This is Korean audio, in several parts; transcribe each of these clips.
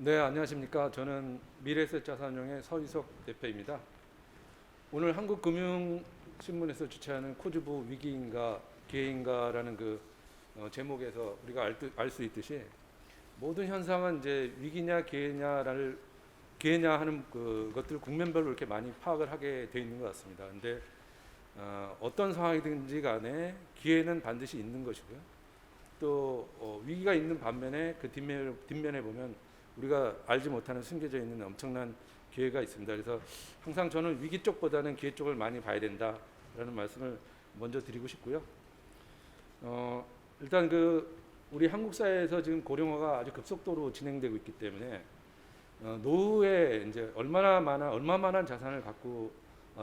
네, 안녕하십니까. 저는 미래에셋자산운용의 서희석 대표입니다. 오늘 한국금융신문에서 주최하는 코주부 위기인가 기회인가라는 제목에서 우리가 알 수 있듯이 모든 현상은 이제 위기냐 기회냐 하는 그것들 국면별로 이렇게 많이 파악을 하게 돼 있는 것 같습니다. 근데 어떤 상황이든지 간에 기회는 반드시 있는 것이고요. 또 위기가 있는 반면에 그 뒷면에 보면 우리가 알지 못하는 숨겨져 있는 엄청난 기회가 있습니다. 그래서 항상 저는 위기 쪽보다는 기회 쪽을 많이 봐야 된다라는 말씀을 먼저 드리고 싶고요. 일단 우리 한국 사회에서 지금 고령화가 아주 급속도로 진행되고 있기 때문에 노후에 이제 얼마만한 자산을 갖고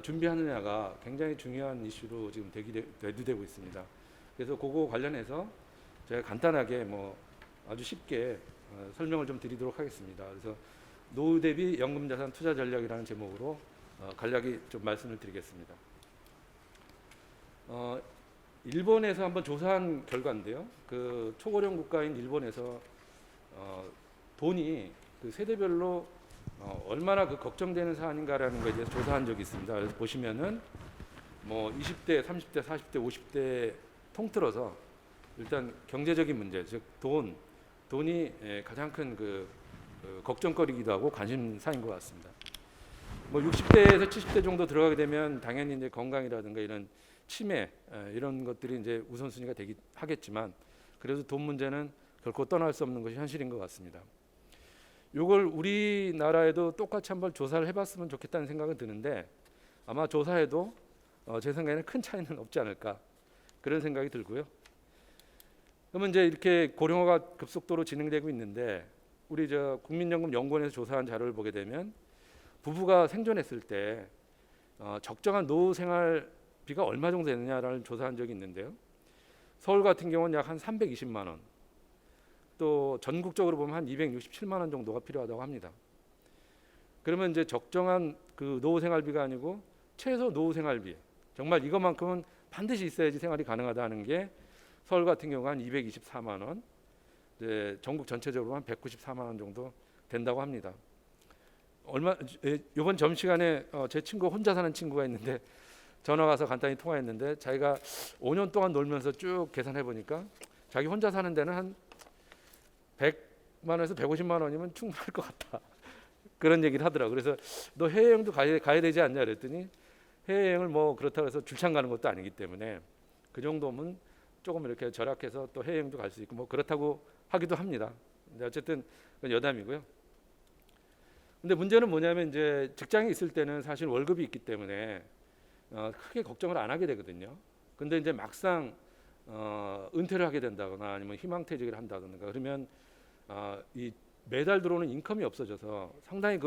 준비하느냐가 굉장히 중요한 이슈로 지금 대두되고 있습니다. 그래서 그거 관련해서 제가 간단하게 아주 쉽게 설명을 좀 드리도록 하겠습니다. 그래서 노후 대비 연금자산 투자 전략이라는 제목으로 간략히 좀 말씀을 드리겠습니다. 일본에서 한번 조사한 결과인데요. 그 초고령 국가인 일본에서 돈이 그 세대별로 얼마나 걱정되는 사안인가라는 것에 대해서 조사한 적이 있습니다. 그래서 보시면은 20대, 30대, 40대, 50대 통틀어서 일단 경제적인 문제, 즉 돈이 가장 큰 걱정거리기도 하고 관심사인 것 같습니다. 60대에서 70대 정도 들어가게 되면 당연히 이제 건강이라든가 이런 치매 이런 것들이 이제 우선순위가 되긴 하겠지만 그래도 돈 문제는 결코 떠날 수 없는 것이 현실인 것 같습니다. 이걸 우리나라에도 똑같이 한번 조사를 해봤으면 좋겠다는 생각은 드는데 아마 조사해도 제 생각에는 큰 차이는 없지 않을까 그런 생각이 들고요. 그러면 이제 이렇게 고령화가 급속도로 진행되고 있는데 우리 국민연금연구원에서 조사한 자료를 보게 되면 부부가 생존했을 때 적정한 노후 생활비가 얼마 정도 되느냐를 조사한 적이 있는데요. 서울 같은 경우는 약 한 320만 원, 또 전국적으로 보면 한 267만 원 정도가 필요하다고 합니다. 그러면 이제 적정한 노후 생활비가 아니고 최소 노후 생활비, 정말 이것만큼은 반드시 있어야지 생활이 가능하다는 게 서울 같은 경우가 한 224만 원, 이제 전국 전체적으로 한 194만 원 정도 된다고 합니다. 이번 점심시간에 제 친구 혼자 사는 친구가 있는데 전화 와서 간단히 통화했는데 자기가 5년 동안 놀면서 쭉 계산해 보니까 자기 혼자 사는 데는 한 100만 원에서 150만 원이면 충분할 것 같다. 그런 얘기를 하더라고요. 그래서 너 해외여행도 가야 되지 않냐 그랬더니 해외여행을 그렇다고 해서 줄창 가는 것도 아니기 때문에 그 정도면 조금 이렇게 절약해서 또 해외여행도 갈 수 있고 그렇다고 하기도 합니다. 근데 어쨌든 그건 여담이고요. 근데 문제는 뭐냐면 이제 직장에 있을 때는 사실 월급이 있기 때문에 크게 걱정을 안 하게 되거든요. 근데 이제 막상 은퇴를 하게 된다거나 아니면 희망퇴직을 한다든가 그러면 이 매달 들어오는 인컴이 없어져서 상당히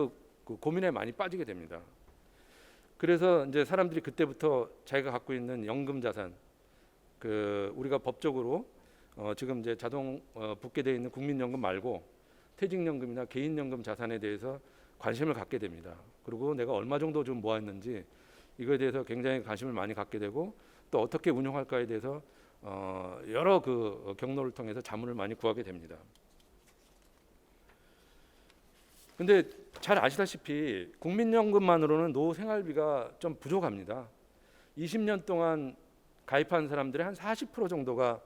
고민에 많이 빠지게 됩니다. 그래서 이제 사람들이 그때부터 자기가 갖고 있는 연금 자산, 우리가 법적으로 지금 이제 자동 붙게 되어 있는 국민연금 말고 퇴직연금이나 개인연금 자산에 대해서 관심을 갖게 됩니다. 그리고 내가 얼마 정도 좀 모았는지 이거에 대해서 굉장히 관심을 많이 갖게 되고 또 어떻게 운용할까에 대해서 여러 경로를 통해서 자문을 많이 구하게 됩니다. 근데 잘 아시다시피 국민연금만으로는 노후 생활비가 좀 부족합니다. 20년 동안 가입한 사람들의 한 40% 정도가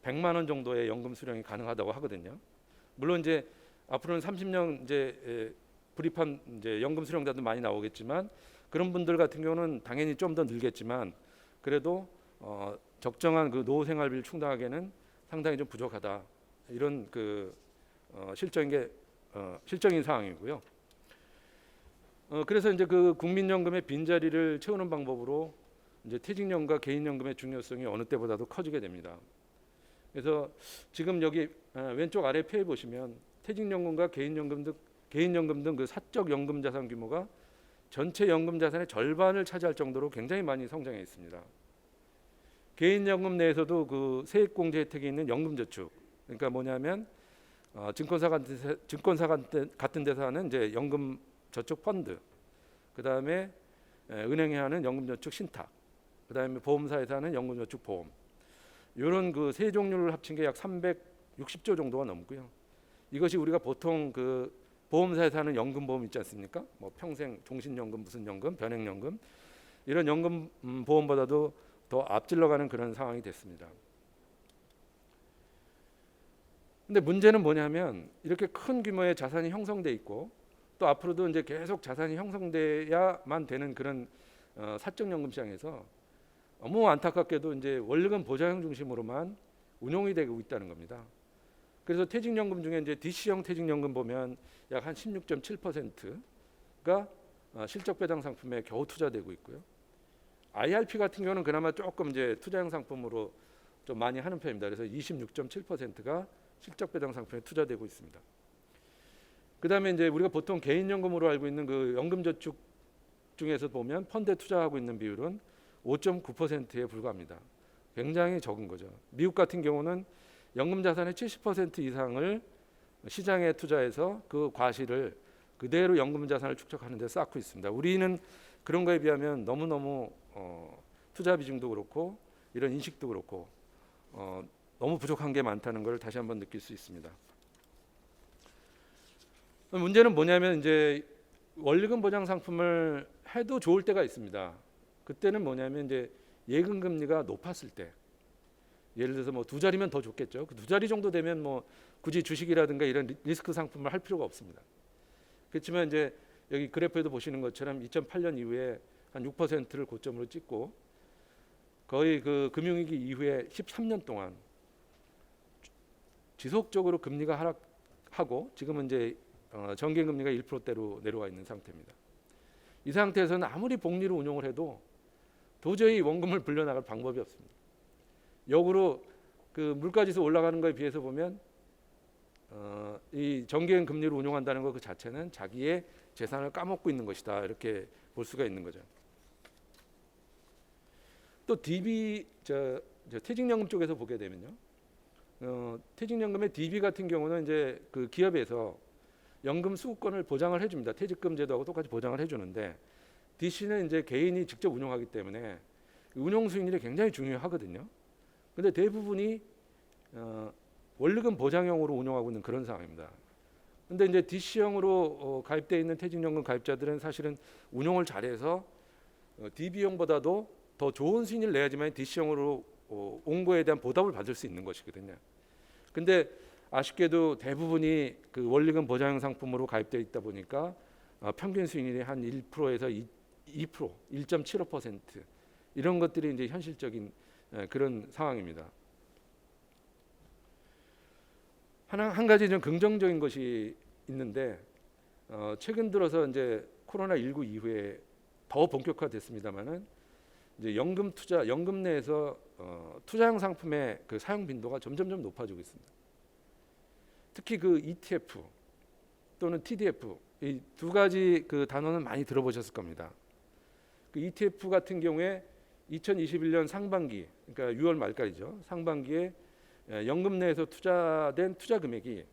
100만 원 정도의 연금 수령이 가능하다고 하거든요. 물론 이제 앞으로는 30년 이제 불입한 이제 연금 수령자도 많이 나오겠지만 그런 분들 같은 경우는 당연히 좀 더 늘겠지만 그래도 적정한 노후 생활비를 충당하기에는 상당히 좀 부족하다. 이런 실정인 상황이고요. 그래서 이제 국민연금의 빈자리를 채우는 방법으로 이제 퇴직연금과 개인연금의 중요성이 어느 때보다도 커지게 됩니다. 그래서 지금 여기 왼쪽 아래 표에 보시면 퇴직연금과 개인연금 등 사적 연금 자산 규모가 전체 연금 자산의 절반을 차지할 정도로 굉장히 많이 성장해 있습니다. 개인연금 내에서도 세액공제 혜택이 있는 연금저축, 그러니까 뭐냐면 증권사 같은 데서 하는 이제 연금저축 펀드, 그 다음에 은행에 하는 연금저축 신탁, 그 다음에 보험사에서 하는 연금저축 보험, 이런 세 종류를 합친 게 약 360조 정도가 넘고요. 이것이 우리가 보통 보험사에서 하는 연금보험 있지 않습니까? 뭐 평생 종신연금, 무슨 연금, 변액연금 이런 연금 보험보다도 더 앞질러가는 그런 상황이 됐습니다. 근데 문제는 뭐냐면 이렇게 큰 규모의 자산이 형성돼 있고 또 앞으로도 이제 계속 자산이 형성돼야만 되는 그런 사적연금 시장에서 너무 안타깝게도 이제 원리금 보장형 중심으로만 운용이 되고 있다는 겁니다. 그래서 퇴직연금 중에 이제 DC형 퇴직연금 보면 약 한 16.7%가 실적 배당 상품에 겨우 투자되고 있고요. IRP 같은 경우는 그나마 조금 이제 투자형 상품으로 좀 많이 하는 편입니다. 그래서 26.7%가 실적 배당 상품에 투자되고 있습니다. 그다음에 이제 우리가 보통 개인연금으로 알고 있는 그 연금저축 중에서 보면 펀드에 투자하고 있는 비율은 5.9%에 불과합니다. 굉장히 적은 거죠. 미국 같은 경우는 연금 자산의 70% 이상을 시장에 투자해서 그 과실을 그대로 연금 자산을 축적하는 데 쌓고 있습니다. 우리는 그런 거에 비하면 너무너무 투자 비중도 그렇고 이런 인식도 그렇고 너무 부족한 게 많다는 걸 다시 한번 느낄 수 있습니다. 문제는 뭐냐면 이제 원리금 보장 상품을 해도 좋을 때가 있습니다. 그때는 뭐냐면 이제 예금 금리가 높았을 때, 예를 들어서 뭐 2자리면 더 좋겠죠. 그 2자리 정도 되면 뭐 굳이 주식이라든가 이런 리스크 상품을 할 필요가 없습니다. 그렇지만 이제 여기 그래프에도 보시는 것처럼 2008년 이후에 한 6%를 고점으로 찍고 거의 그 금융위기 이후에 13년 동안 지속적으로 금리가 하락하고 지금은 이제 정기 금리가 1%대로 내려와 있는 상태입니다. 이 상태에서는 아무리 복리로 운용을 해도 도저히 원금을 불려나갈 방법이 없습니다. 역으로 그 물가지수 올라가는 거에 비해서 보면 이 정기형 금리로 운용한다는 것 그 자체는 자기의 재산을 까먹고 있는 것이다 이렇게 볼 수가 있는 거죠. 또 DB 퇴직연금 쪽에서 보게 되면요, 퇴직연금의 DB 같은 경우는 이제 그 기업에서 연금 수급권을 보장을 해줍니다. 퇴직금 제도하고 똑같이 보장을 해주는데 DC는 이제 개인이 직접 운용하기 때문에 운용 수익률이 굉장히 중요하거든요. 근데 대부분이 원리금 보장형으로 운용하고 있는 그런 상황입니다. 근데 이제 DC형으로 가입되어 있는 퇴직연금 가입자들은 사실은 운용을 잘해서 DB형보다도 더 좋은 수익을 내야지만 DC형으로 온 거에 대한 보답을 받을 수 있는 것이거든요. 근데 아쉽게도 대부분이 그 원리금 보장형 상품으로 가입되어 있다 보니까 평균 수익률이 한 1%에서 2%, 1.75% 이런 것들이 이제 현실적인 그런 상황입니다. 한 가지 좀 긍정적인 것이 있는데 최근 들어서 이제 코로나19 이후에 더 본격화됐습니다만은 이제 연금 내에서 투자형 상품의 그 사용 빈도가 점점점 높아지고 있습니다. 특히 그 ETF 또는 TDF 이 두 가지 그 단어는 많이 들어보셨을 겁니다. 그 ETF 같은 경우에 2021년 상반기, 그러니까 6월 말까지죠. 상반기에 연금 내에서 투자된 투자 금액이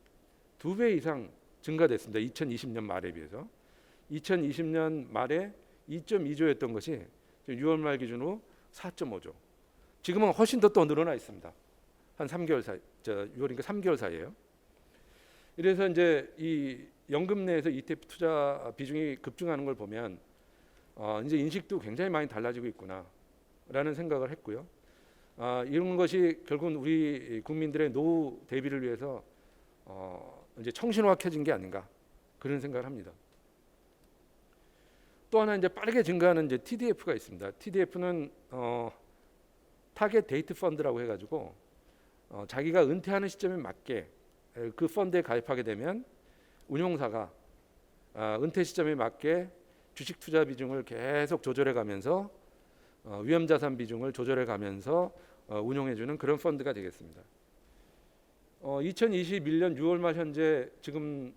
2배 이상 증가됐습니다. 2020년 말에 비해서. 2020년 말에 2.2조였던 것이 6월 말 기준으로 4.5조. 지금은 훨씬 더 늘어나 있습니다. 한 3개월 사이, 6월이니까 3개월 사이에요. 이래서 이제 이 연금 내에서 ETF 투자 비중이 급증하는 걸 보면 이제 인식도 굉장히 많이 달라지고 있구나라는 생각을 했고요. 이런 것이 결국은 우리 국민들의 노후 대비를 위해서 이제 청신화켜진 게 아닌가 그런 생각을 합니다. 또 하나 이제 빠르게 증가하는 이제 TDF가 있습니다. TDF는 타겟 데이트 펀드라고 해가지고 자기가 은퇴하는 시점에 맞게 그 펀드에 가입하게 되면 운용사가 은퇴 시점에 맞게 주식 투자 비중을 계속 조절해 가면서 위험 자산 비중을 조절해 가면서 운용해주는 그런 펀드가 되겠습니다. 2021년 6월 말 현재 지금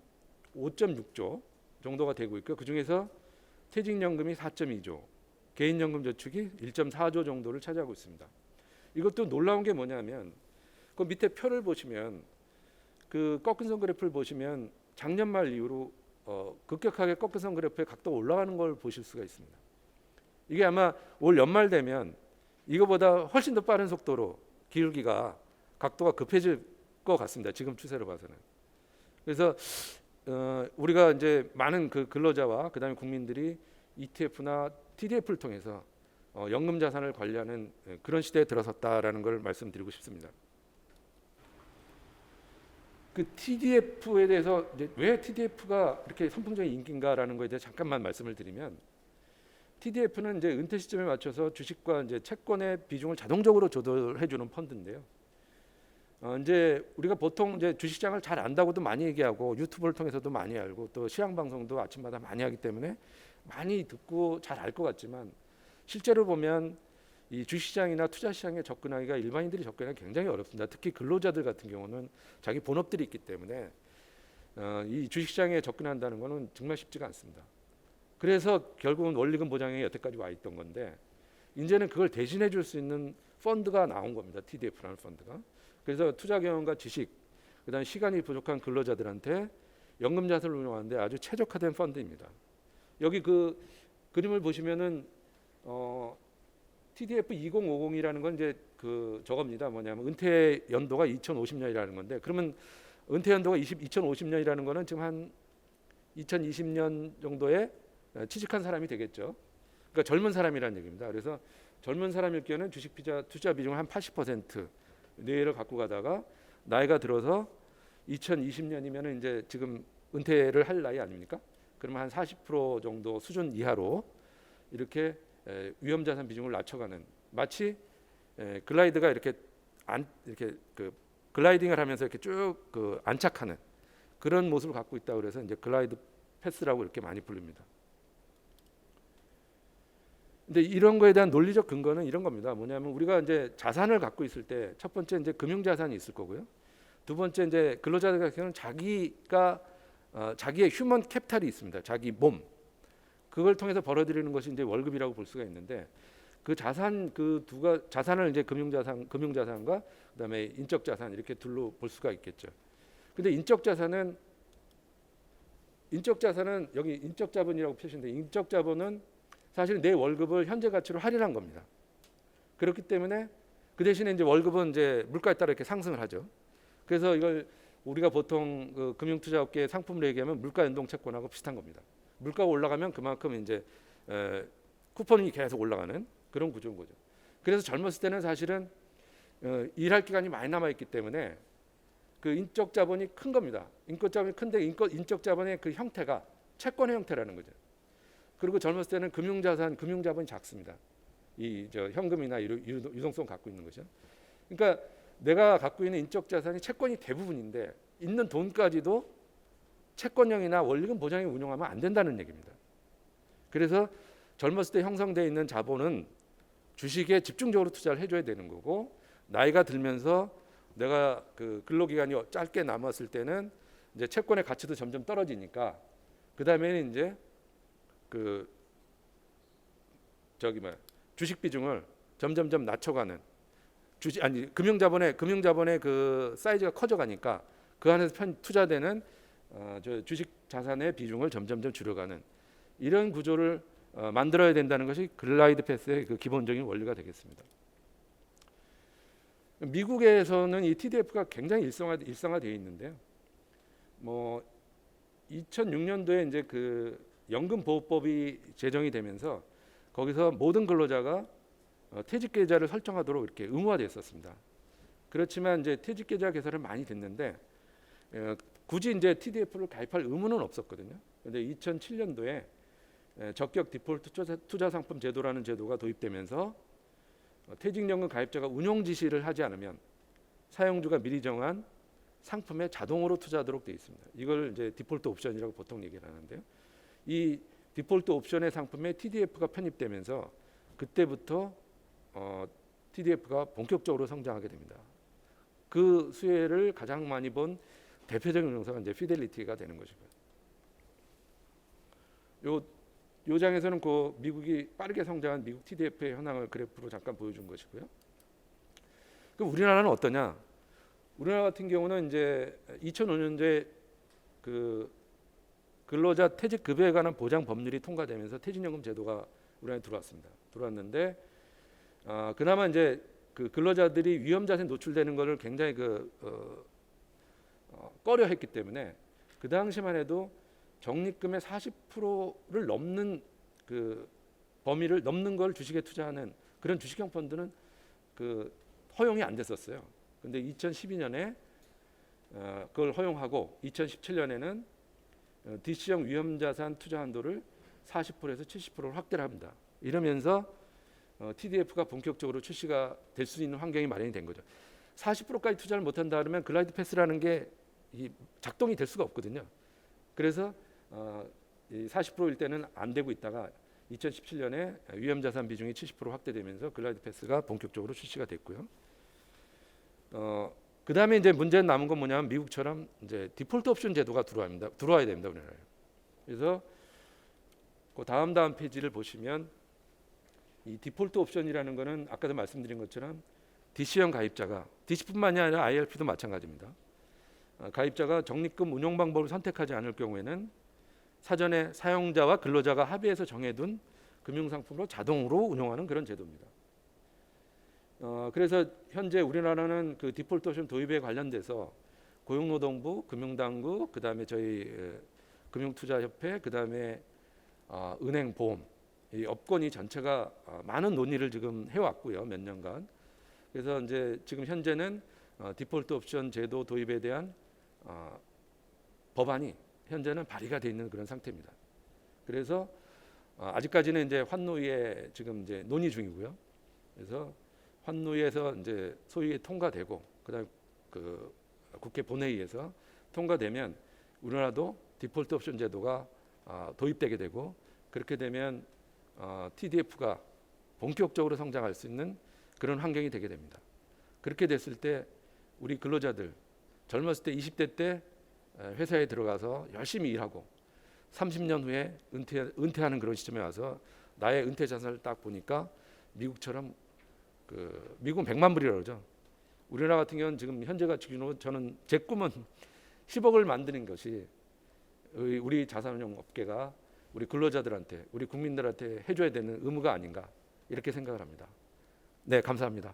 5.6조 정도가 되고 있고 그 중에서 퇴직연금이 4.2조, 개인연금 저축이 1.4조 정도를 차지하고 있습니다. 이것도 놀라운 게 뭐냐면 그 밑에 표를 보시면 그 꺾은선 그래프를 보시면 작년 말 이후로 급격하게 꺾은선 그래프의 각도가 올라가는 걸 보실 수가 있습니다. 이게 아마 올 연말 되면 이거보다 훨씬 더 빠른 속도로 기울기가 각도가 급해질 것 같습니다. 지금 추세로 봐서는. 그래서 우리가 이제 많은 그 근로자와 그다음에 국민들이 ETF나 TDF를 통해서 연금 자산을 관리하는 그런 시대에 들어섰다라는 걸 말씀드리고 싶습니다. 그 TDF에 대해서 이제 왜 TDF가 그렇게 선풍적인 인기인가라는 거에 대해 잠깐만 말씀을 드리면, TDF는 이제 은퇴 시점에 맞춰서 주식과 이제 채권의 비중을 자동적으로 조절해 주는 펀드인데요. 이제 우리가 보통 이제 주식시장을 잘 안다고도 많이 얘기하고 유튜브를 통해서도 많이 알고 또 시황 방송도 아침마다 많이 하기 때문에 많이 듣고 잘 알 것 같지만, 실제로 보면 이 주식시장이나 투자시장에 접근하기가 일반인들이 접근하기가 굉장히 어렵습니다. 특히 근로자들 같은 경우는 자기 본업들이 있기 때문에 이 주식시장에 접근한다는 것은 정말 쉽지가 않습니다. 그래서 결국은 원리금 보장액이 여태까지 와 있던 건데, 이제는 그걸 대신해 줄 수 있는 펀드가 나온 겁니다. TDF라는 펀드가. 그래서 투자 경험과 지식, 그다음에 시간이 부족한 근로자들한테 연금 자산을 운용하는데 아주 최적화된 펀드입니다. 여기 그 그림을 보시면은 TDF 2050이라는 건 이제 그 저겁니다. 뭐냐면 은퇴 연도가 2050년이라는 건데, 그러면 은퇴 연도가 2050년이라는 거는 지금 한 2020년 정도에 취직한 사람이 되겠죠. 그러니까 젊은 사람이라는 얘기입니다. 그래서 젊은 사람일 경우는 주식 투자 비중을 한 80% 내외를 갖고 가다가 나이가 들어서 2020년이면 이제 지금 은퇴를 할 나이 아닙니까? 그러면 한 40% 정도 수준 이하로 이렇게 위험 자산 비중을 낮춰가는, 마치 글라이드가 이렇게 이렇게 그 글라이딩을 하면서 이렇게 쭉 그 안착하는 그런 모습을 갖고 있다 그래서 이제 글라이드 패스라고 이렇게 많이 부릅니다. 근데 이런 거에 대한 논리적 근거는 이런 겁니다. 뭐냐면 우리가 이제 자산을 갖고 있을 때 첫 번째 이제 금융 자산이 있을 거고요. 두 번째 이제 근로자들 같은 경우는 자기가 자기의 휴먼 캐피탈이 있습니다. 자기 몸. 그걸 통해서 벌어들이는 것이 이제 월급이라고 볼 수가 있는데, 그 자산 그 두가 자산을 이제 금융 자산과 그다음에 인적 자산 이렇게 둘로 볼 수가 있겠죠. 근데 인적 자산은 여기 인적 자본이라고 표시인데, 인적 자본은 사실은 내 월급을 현재 가치로 할인한 겁니다. 그렇기 때문에 그 대신에 이제 월급은 이제 물가에 따라 이렇게 상승을 하죠. 그래서 이걸 우리가 보통 그 금융투자업계 상품으로 얘기하면 물가 연동 채권하고 비슷한 겁니다. 물가가 올라가면 그만큼 이제 쿠폰이 계속 올라가는 그런 구조인 거죠. 그래서 젊었을 때는 사실은 일할 기간이 많이 남아 있기 때문에 그 인적 자본이 큰 겁니다. 인적 자본이 큰데 인적 자본의 그 형태가 채권의 형태라는 거죠. 그리고 젊었을 때는 금융 자본이 작습니다. 이 저 현금이나 유동성 갖고 있는 거죠. 그러니까 내가 갖고 있는 인적 자산이 채권이 대부분인데, 있는 돈까지도 채권형이나 원리금 보장에 운용하면 안 된다는 얘기입니다. 그래서 젊었을 때 형성되어 있는 자본은 주식에 집중적으로 투자를 해줘야 되는 거고, 나이가 들면서 내가 그 근로기간이 짧게 남았을 때는 이제 채권의 가치도 점점 떨어지니까 그 다음에는 이제 그 주식 비중을 점점점 낮춰가는, 금융자본의 그 사이즈가 커져가니까 그 안에서 투자되는 주식 자산의 비중을 점점점 줄여가는 이런 구조를 만들어야 된다는 것이 글라이드 패스의 그 기본적인 원리가 되겠습니다. 미국에서는 이 TDF가 굉장히 일상화되어 있는데요. 뭐 2006년도에 이제 그 연금보호법이 제정이 되면서 거기서 모든 근로자가 퇴직 계좌를 설정하도록 이렇게 의무화됐었습니다. 그렇지만 이제 퇴직 계좌 개설을 많이 됐는데 굳이 이제 TDF를 가입할 의무는 없었거든요. 그런데 2007년도에 적격 디폴트 투자 상품 제도라는 제도가 도입되면서 퇴직연금 가입자가 운용 지시를 하지 않으면 사용주가 미리 정한 상품에 자동으로 투자하도록 되어 있습니다. 이걸 이제 디폴트 옵션이라고 보통 얘기를 하는데요. 이 디폴트 옵션의 상품에 TDF가 편입되면서 그때부터 TDF가 본격적으로 성장하게 됩니다. 그 수혜를 가장 많이 본 대표적인 운용사가 이제 피델리티가 되는 것이고요. 요 장에서는 그 미국이 빠르게 성장한 미국 TDF의 현황을 그래프로 잠깐 보여준 것이고요. 그럼 우리나라는 어떠냐? 우리나라 같은 경우는 이제 2005년도에 그 근로자 퇴직 급여에 관한 보장 법률이 통과되면서 퇴직연금 제도가 우리나라에 들어왔는데 그나마 이제 그 근로자들이 위험 자산에 노출되는 것을 굉장히 꺼려했기 때문에 그 당시만 해도 적립금의 40%를 넘는 그 범위를 넘는 걸 주식에 투자하는 그런 주식형 펀드는 그 허용이 안 됐었어요. 근데 2012년에 그걸 허용하고 2017년에는 DC형 위험자산 투자 한도를 40%에서 70%로 확대를 합니다. 이러면서 TDF가 본격적으로 출시가 될 수 있는 환경이 마련이 된 거죠. 40%까지 투자를 못한다 그러면 글라이드 패스라는 게 작동이 될 수가 없거든요. 그래서 40%일 때는 안 되고 있다가 2017년에 위험자산 비중이 70% 확대되면서 글라이드 패스가 본격적으로 출시가 됐고요. 그 다음에 이제 문제 남은 건 뭐냐면 미국처럼 이제 디폴트 옵션 제도가 들어와야 됩니다, 우리나라에. 그래서 그 다음 페이지를 보시면 이 디폴트 옵션이라는 거는 아까도 말씀드린 것처럼 DC형 가입자가 DC뿐만이 아니라 ILP도 마찬가지입니다. 가입자가 적립금 운용 방법을 선택하지 않을 경우에는 사전에 사용자와 근로자가 합의해서 정해둔 금융상품으로 자동으로 운용하는 그런 제도입니다. 그래서 현재 우리나라는 그 디폴트 옵션 도입에 관련돼서 고용노동부, 금융당국, 그다음에 저희 금융투자협회, 그다음에 은행, 보험 이 업권이 전체가 많은 논의를 지금 해왔고요, 몇 년간. 그래서 이제 지금 현재는 디폴트 옵션 제도 도입에 대한 법안이 현재는 발의가 돼 있는 그런 상태입니다. 그래서 아직까지는 이제 환노위에 지금 이제 논의 중이고요. 그래서 환노위에서 이제 소위 통과되고 그다음 그 국회 본회의에서 통과되면 우리나라도 디폴트 옵션 제도가 도입되게 되고 그렇게 되면 TDF가 본격적으로 성장할 수 있는 그런 환경이 되게 됩니다. 그렇게 됐을 때 우리 근로자들 젊었을 때 20대 때 회사에 들어가서 열심히 일하고 30년 후에 은퇴하는 그런 시점에 와서 나의 은퇴 자산을 딱 보니까 미국처럼 미국은 100만 불이라고 그러죠. 우리나라 같은 경우는 지금 현재 가치 기준으로 저는 제 꿈은 10억을 만드는 것이 우리 자산운용 업계가 우리 근로자들한테 우리 국민들한테 해줘야 되는 의무가 아닌가 이렇게 생각을 합니다. 네, 감사합니다.